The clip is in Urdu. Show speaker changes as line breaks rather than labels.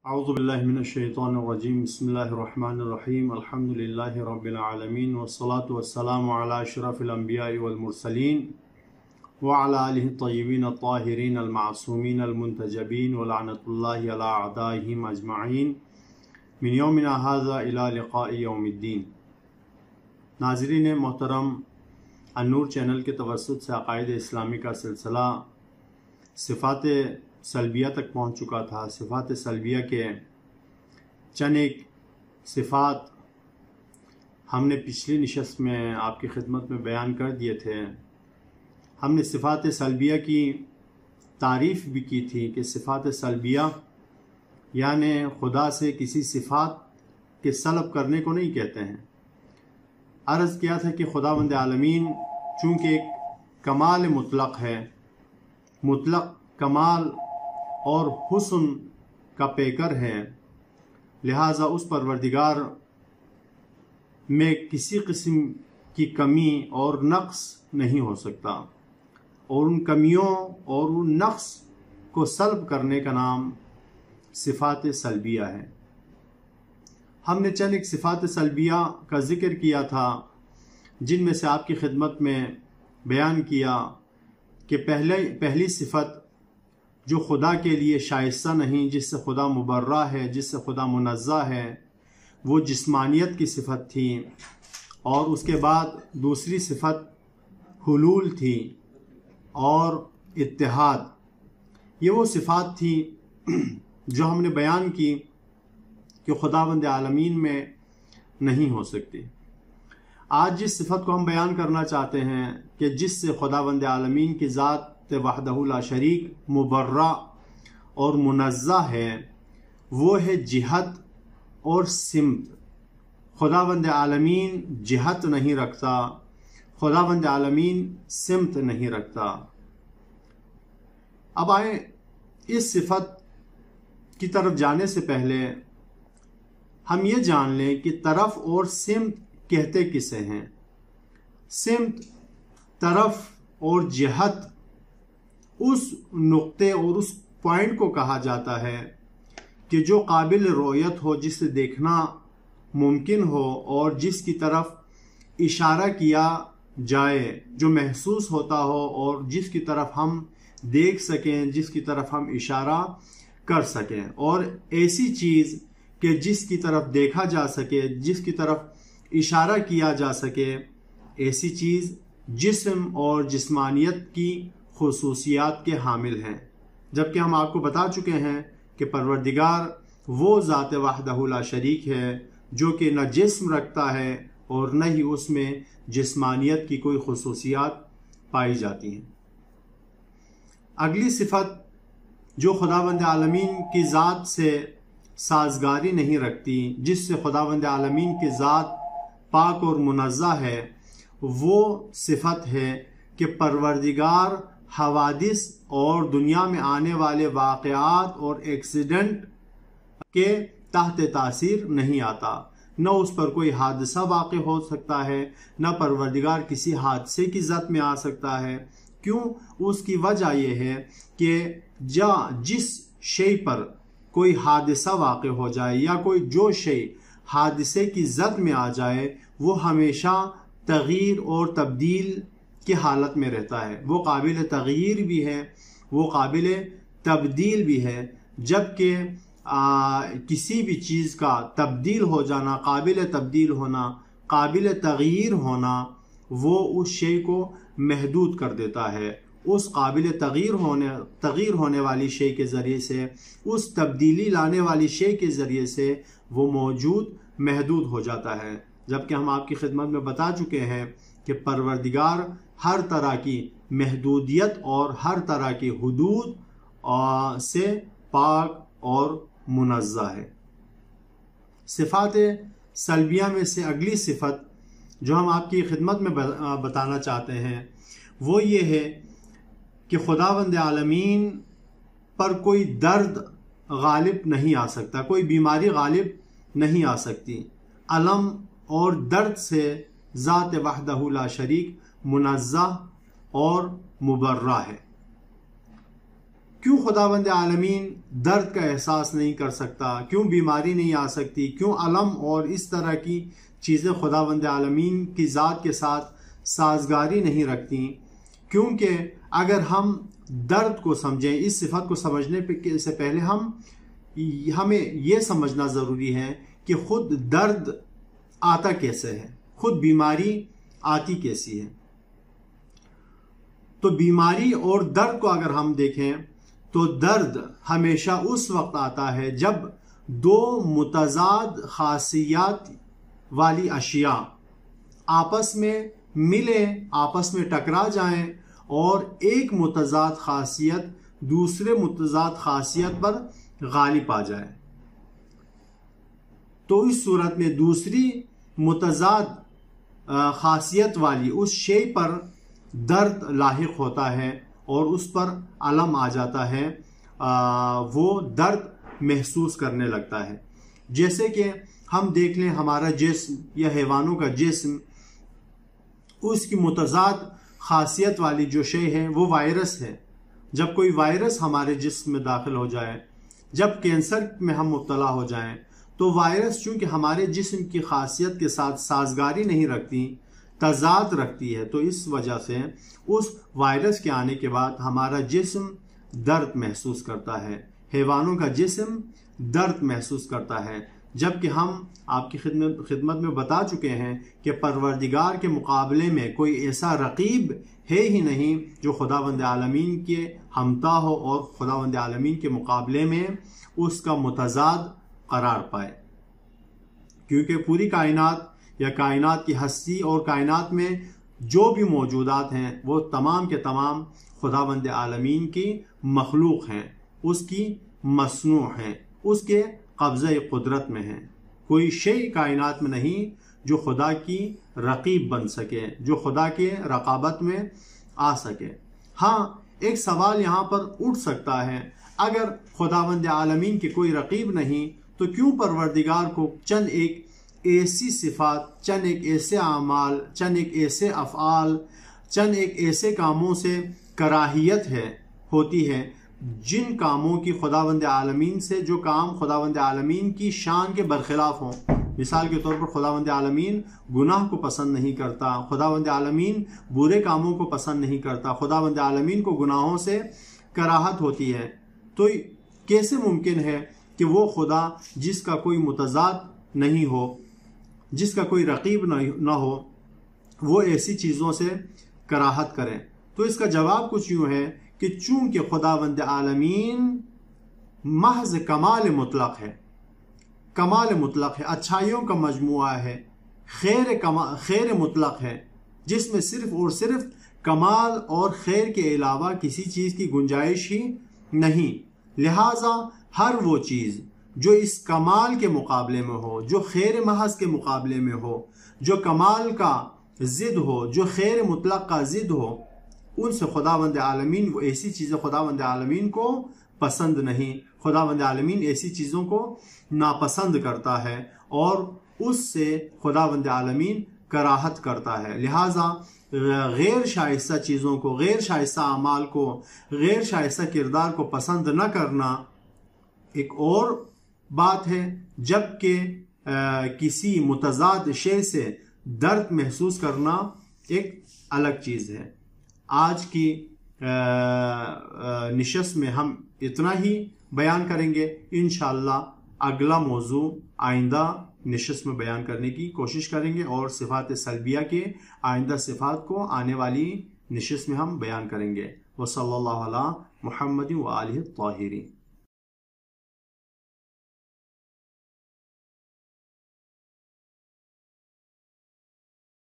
اعوذ باللہ من الشیطان الرجیم بسم اللہ الرحمن الرحیم الحمدللہ رب العالمین والصلاة والسلام علی اشرف الانبیاء والمرسلین وعلی آلہ الطیبین الطاہرین المعصومین المنتجبین ولعنۃ اللہ علی اعدائہم اجمعین من یومنا ھذا الی لقاء یوم الدین۔ ناظرین محترم، النور چینل کے توسط سے عقائد اسلامی کا سلسلہ صفات سلبیہ تک پہنچ چکا تھا۔ صفات سلبیہ کے چند ایک صفات ہم نے پچھلی نشست میں آپ کی خدمت میں بیان کر دیے تھے۔ ہم نے صفات سلبیہ کی تعریف بھی کی تھی کہ صفات سلبیہ یعنی خدا سے کسی صفات کے سلب کرنے کو نہیں کہتے ہیں۔ عرض کیا تھا کہ خداوند عالمین چونکہ ایک کمال مطلق ہے، مطلق کمال اور حسن کا پیکر ہے، لہٰذا اس پروردگار میں کسی قسم کی کمی اور نقص نہیں ہو سکتا، اور ان کمیوں اور ان نقص کو سلب کرنے کا نام صفات سلبیہ ہے۔ ہم نے چند ایک صفات سلبیہ کا ذکر کیا تھا، جن میں سے آپ کی خدمت میں بیان کیا کہ پہلی صفت جو خدا کے لیے شائستہ نہیں، جس سے خدا مبرہ ہے، جس سے خدا منزہ ہے، وہ جسمانیت کی صفت تھی، اور اس کے بعد دوسری صفت حلول تھی اور اتحاد۔ یہ وہ صفات تھی جو ہم نے بیان کی کہ خداوند عالمین میں نہیں ہو سکتی۔ آج جس صفت کو ہم بیان کرنا چاہتے ہیں کہ جس سے خداوند عالمین کی ذات وحدہ لا شریک مبرہ اور منزہ ہے، وہ ہے جہت اور سمت۔ خداوند عالمین جہت نہیں رکھتا، خداوند عالمین سمت نہیں رکھتا۔ اب آئیں اس صفت کی طرف جانے سے پہلے ہم یہ جان لیں کہ طرف اور سمت کہتے کسے ہیں۔ سمت، طرف اور جہت اس نقطے اور اس پوائنٹ کو کہا جاتا ہے کہ جو قابل رؤیت ہو، جسے دیکھنا ممکن ہو اور جس کی طرف اشارہ کیا جائے، جو محسوس ہوتا ہو اور جس کی طرف ہم دیکھ سکیں، جس کی طرف ہم اشارہ کر سکیں، اور ایسی چیز کہ جس کی طرف دیکھا جا سکے، جس کی طرف اشارہ کیا جا سکے، ایسی چیز جسم اور جسمانیت کی خصوصیات کے حامل ہیں۔ جبکہ ہم آپ کو بتا چکے ہیں کہ پروردگار وہ ذات وحدہ لا شریک ہے جو کہ نہ جسم رکھتا ہے اور نہ ہی اس میں جسمانیت کی کوئی خصوصیات پائی جاتی ہیں۔ اگلی صفت جو خداوند عالمین کی ذات سے سازگاری نہیں رکھتی، جس سے خداوند عالمین کی ذات پاک اور منزہ ہے، وہ صفت ہے کہ پروردگار حوادث اور دنیا میں آنے والے واقعات اور ایکسیڈنٹ کے تحت تاثیر نہیں آتا۔ نہ اس پر کوئی حادثہ واقع ہو سکتا ہے، نہ پروردگار کسی حادثے کی زد میں آ سکتا ہے۔ کیوں؟ اس کی وجہ یہ ہے کہ جس شے پر کوئی حادثہ واقع ہو جائے یا جو شے حادثے کی زد میں آ جائے، وہ ہمیشہ تغییر اور تبدیل کی حالت میں رہتا ہے۔ وہ قابل تغییر بھی ہے، وہ قابل تبدیل بھی ہے، جبکہ کسی بھی چیز کا تبدیل ہو جانا، قابل تبدیل ہونا، قابل تغییر ہونا، وہ اس شے کو محدود کر دیتا ہے۔ اس قابل تغییر ہونے والی شے کے ذریعے سے، اس تبدیلی لانے والی شے کے ذریعے سے وہ موجود محدود ہو جاتا ہے۔ جبکہ ہم آپ کی خدمت میں بتا چکے ہیں کہ پروردگار ہر طرح کی محدودیت اور ہر طرح کی حدود سے پاک اور منزہ ہے۔ صفات سلبیہ میں سے اگلی صفت جو ہم آپ کی خدمت میں بتانا چاہتے ہیں وہ یہ ہے کہ خداوند عالمین پر کوئی درد غالب نہیں آ سکتا، کوئی بیماری غالب نہیں آ سکتی۔ الم اور درد سے ذات وحدہ لا شریک منزہ اور مبرہ ہے۔ کیوں خداوند عالمین درد کا احساس نہیں کر سکتا، کیوں بیماری نہیں آ سکتی، کیوں علم اور اس طرح کی چیزیں خداوند عالمین کی ذات کے ساتھ سازگاری نہیں رکھتی؟ کیونکہ اگر ہم درد کو سمجھیں، اس صفت کو سمجھنے سے پہلے ہمیں یہ سمجھنا ضروری ہے کہ خود درد آتا کیسے ہے، خود بیماری آتی کیسی ہے۔ تو بیماری اور درد کو اگر ہم دیکھیں تو درد ہمیشہ اس وقت آتا ہے جب دو متضاد خاصیات والی اشیاء آپس میں ملیں، آپس میں ٹکرا جائیں اور ایک متضاد خاصیت دوسرے متضاد خاصیت پر غالب آ جائے۔ تو اس صورت میں دوسری متضاد خاصیت والی اس شے پر درد لاحق ہوتا ہے اور اس پر علم آ جاتا ہے، وہ درد محسوس کرنے لگتا ہے۔ جیسے کہ ہم دیکھ لیں ہمارا جسم یا حیوانوں کا جسم، اس کی متضاد خاصیت والی جو شے ہے وہ وائرس ہے۔ جب کوئی وائرس ہمارے جسم میں داخل ہو جائے، جب کینسر میں ہم مبتلا ہو جائیں، تو وائرس چونکہ ہمارے جسم کی خاصیت کے ساتھ سازگاری نہیں رکھتی، تضاد رکھتی ہے، تو اس وجہ سے اس وائرس کے آنے کے بعد ہمارا جسم درد محسوس کرتا ہے، حیوانوں کا جسم درد محسوس کرتا ہے۔ جبکہ ہم آپ کی خدمت میں بتا چکے ہیں کہ پروردگار کے مقابلے میں کوئی ایسا رقیب ہے ہی نہیں جو خداوند عالمین کے ہمتا ہو اور خداوند عالمین کے مقابلے میں اس کا متضاد قرار پائے، کیونکہ پوری کائنات یا کائنات کی ہستی اور کائنات میں جو بھی موجودات ہیں وہ تمام کے تمام خداوند عالمین کی مخلوق ہیں، اس کی مصنوع ہیں، اس کے قبضہ قدرت میں ہیں۔ کوئی شیء کائنات میں نہیں جو خدا کی رقیب بن سکے، جو خدا کے رقابت میں آ سکے۔ ہاں، ایک سوال یہاں پر اٹھ سکتا ہے، اگر خداوند عالمین کے کوئی رقیب نہیں تو کیوں پروردگار کو چند ایک ایسی صفات، چند ایک ایسے اعمال، چند ایک ایسے افعال، چند ایک ایسے کاموں سے کراہیت ہوتی ہے جن کاموں کی خداوند عالمین سے، جو کام خداوند عالمین کی شان کے برخلاف ہوں؟ مثال کے طور پر خداوند عالمین گناہ کو پسند نہیں کرتا، خداوند عالمین برے کاموں کو پسند نہیں کرتا، خداوند عالمین کو گناہوں سے کراہت ہوتی ہے۔ تو کیسے ممکن ہے کہ وہ خدا جس کا کوئی متضاد نہیں ہو، جس کا کوئی رقیب نہ ہو، وہ ایسی چیزوں سے کراہت کریں؟ تو اس کا جواب کچھ یوں ہے کہ چونکہ خداوند عالمین محض کمال مطلق ہے، کمال مطلق ہے، اچھائیوں کا مجموعہ ہے، خیر مطلق ہے، جس میں صرف اور صرف کمال اور خیر کے علاوہ کسی چیز کی گنجائش ہی نہیں، لہٰذا ہر وہ چیز جو اس کمال کے مقابلے میں ہو، جو خیر محض کے مقابلے میں ہو، جو کمال کا ضد ہو، جو خیر مطلق کا ضد ہو، ان سے خداوند عالمین، وہ ایسی چیزیں خداوند عالمین کو پسند نہیں، خداوند عالمین ایسی چیزوں کو ناپسند کرتا ہے اور اس سے خداوند عالمین کراہت کرتا ہے۔ لہٰذا غیر شائستہ چیزوں کو، غیر شائستہ اعمال کو، غیر شائستہ کردار کو پسند نہ کرنا ایک اور بات ہے، جبکہ کسی متضاد شے سے درد محسوس کرنا ایک الگ چیز ہے۔ آج کی نشست میں ہم اتنا ہی بیان کریں گے، انشاءاللہ اگلا موضوع آئندہ نشست میں بیان کرنے کی کوشش کریں گے، اور صفات سلبیہ کے آئندہ صفات کو آنے والی نشست میں ہم بیان کریں گے۔ وصلی اللہ علی محمد وآلہ الطاہرین۔